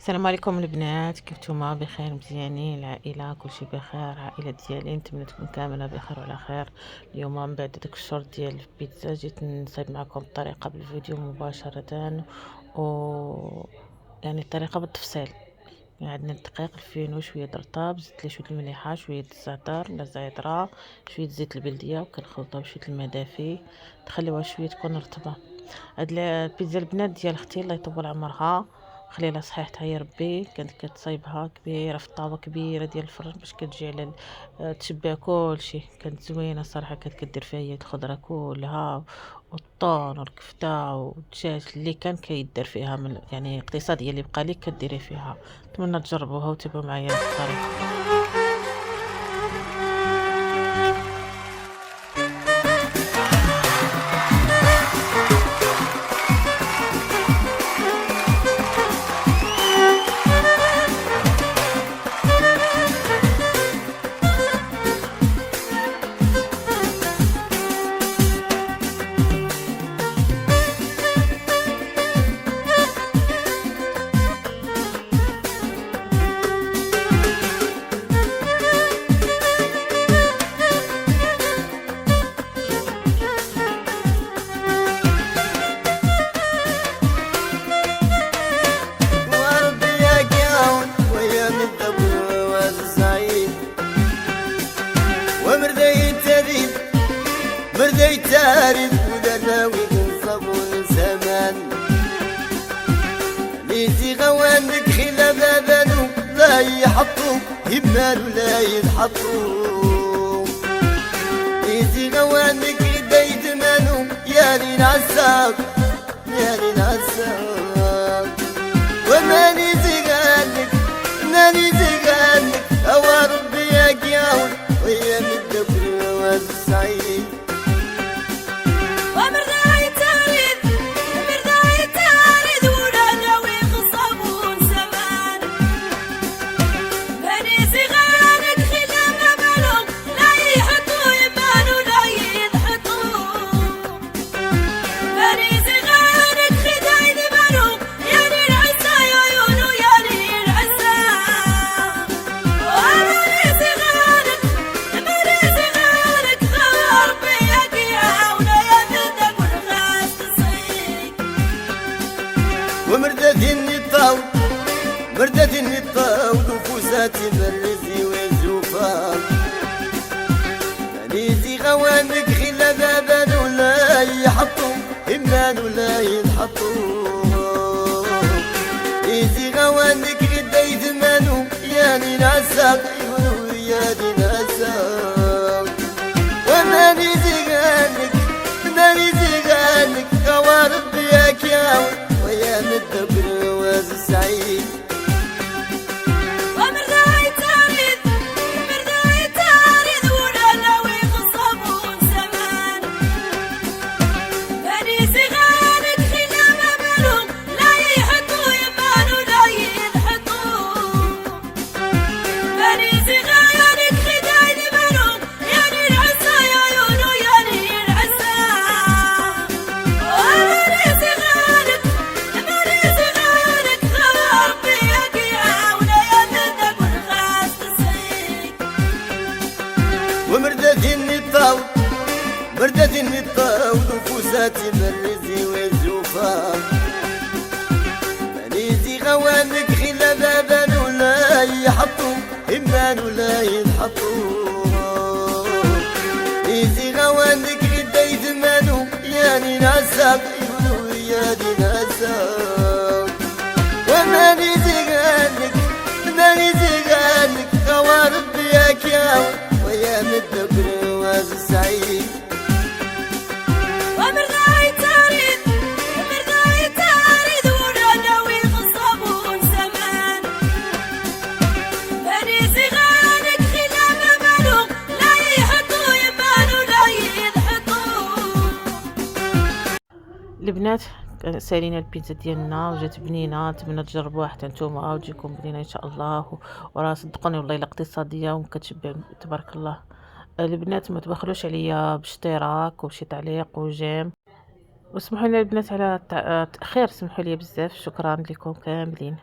السلام عليكم البنات، كيف نتوما؟ بخير؟ مزيانين؟ العائله كلشي بخير؟ العائله ديالي نتمنى تكون كامله بخير وعلى خير. اليوم من بعد داك الشهر ديال البيتزا جيت نصايب معكم الطريقه بالفيديو مباشره، و يعني الطريقه بالتفصيل. يعني عندنا الدقيق، الفينو، شويه د الرطاب، زدت ليه شويه المليحه، شويه الزعتر ولا زعتره، شويه زيت البلديه، وكنخلطها بشويه الماء دافي، تخليوها شويه تكون رطبه. هاد البيتزا البنات ديال اختي الله يطول عمرها، خلي لها صحيحتها يا ربي، كانت كتصايبها كبيره في الطاوه كبيره ديال الفرن باش كتجي على تشبع كلشي. كانت زوينه الصراحه، كانت كدير فيها هي الخضره كلها، والطون والكفته والدجاج اللي كان كيدار فيها من يعني اقتصاديه اللي بقى لك كديري فيها. نتمنى تجربوها وتبعوا معايا الطريقه. وربي يا كاون ويا من ثبوت السعيد ومردي تريد مردي تاريد ودراوي صابون زمان ليزي غوانك خلا بابانو لا يحطو يمال ولا يتحطو ليزي غوانك يدي دمانو يا لين عالساق يا لين عالساق وماني زقانك ماني زقانك هوا ربي يا كياون ويا من الدبر والسعيد ومردتني الطاول مردتني الطاول وفوساتي مرزي والزوفان مانيزي غوانك خلا بابان ولا يحطو إمان ولا ينحطو إيزي غوانك غدا يثمانو ياني نعساق ياني نعساق وماني زقانك ماني زقانك قوارب يا كياون ويا من الدبر واز السعيد ومردتني الطاول مردتني الطاول وفوساتي مرزي والزوفان مانيزي غوانك خلا بابان ولا يحطو إمان ولا ينحطو إيزي غوانك غدا يثمانو ياني نعساق ياني نعساق وماني زقانك ماني زقانك قوارب يا كياون ويا من الدبر واز السعيد البنات سالينا البيتزا ديالنا وجات بنينه، نتمنى تجربوها حتى نتوما وتجيكم بنينه ان شاء الله. وراه صدقوني والله الا اقتصاديه وكتشبع تبارك الله. البنات ما تبخلوش عليا باشتراك وبشي تعليق وجيم، واسمحوا لي البنات على التاخير، سمحوا لي بزاف. شكرا لكم كاملين.